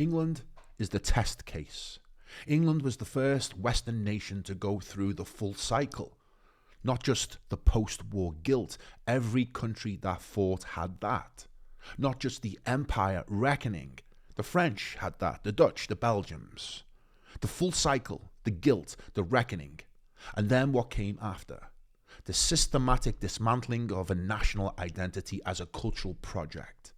England is the test case. England was the first Western nation to go through the full cycle, not just the post-war guilt. Every country that fought had that. Not just the empire reckoning. The French had that, the Dutch, the Belgians. The full cycle, the guilt, the reckoning. And then what came after? The systematic dismantling of a national identity as a cultural project.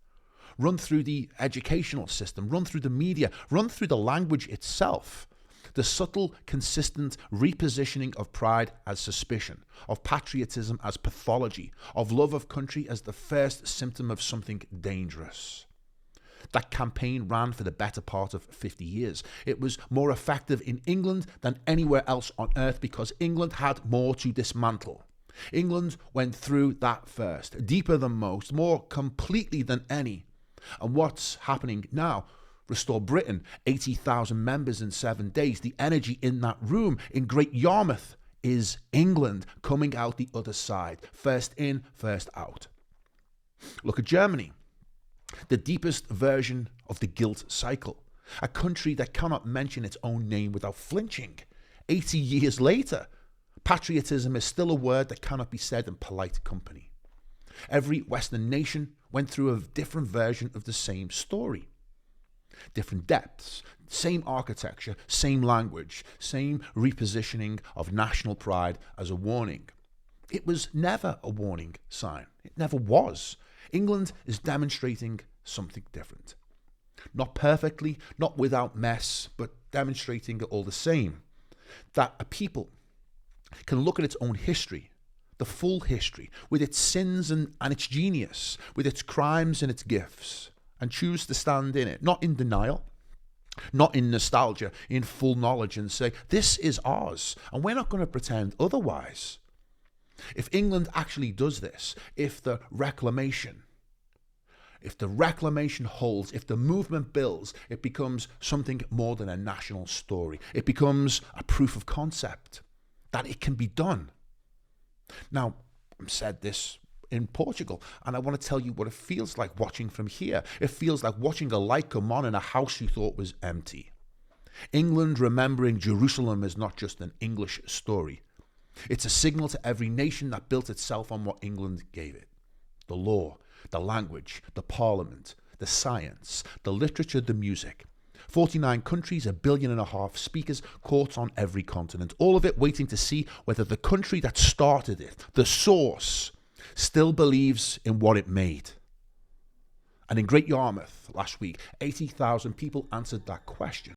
Run through the educational system, run through the media, run through the language itself. The subtle, consistent repositioning of pride as suspicion, of patriotism as pathology, of love of country as the first symptom of something dangerous. That campaign ran for the better part of 50 years. It was more effective in England than anywhere else on earth because England had more to dismantle. England went through that first, deeper than most, more completely than any. And what's happening now? Restore Britain, 80,000 members in 7 days. The energy in that room in Great Yarmouth is England coming out the other side. First in, first out. Look at Germany, the deepest version of the guilt cycle. A country that cannot mention its own name without flinching. 80 years later, patriotism is still a word that cannot be said in polite company. Every Western nation went through a different version of the same story. Different depths, same architecture, same language, same repositioning of national pride as a warning. It was never a warning sign. It never was. England is demonstrating something different. Not perfectly, not without mess, but demonstrating it all the same. That a people can look at its own history, the full history, with its sins and its genius, with its crimes and its gifts, and choose to stand in it, not in denial, not in nostalgia, in full knowledge, and say, this is ours, and we're not going to pretend otherwise. If England actually does this, if the reclamation holds, if the movement builds, it becomes something more than a national story. It becomes a proof of concept that it can be done. Now, I've said this in Portugal, and I want to tell you what it feels like watching from here. It feels like watching a light come on in a house you thought was empty. England remembering Jerusalem is not just an English story. It's a signal to every nation that built itself on what England gave it. The law, the language, the parliament, the science, the literature, the music. 49 countries, 1.5 billion speakers, courts on every continent. All of it waiting to see whether the country that started it, the source, still believes in what it made. And in Great Yarmouth last week, 80,000 people answered that question.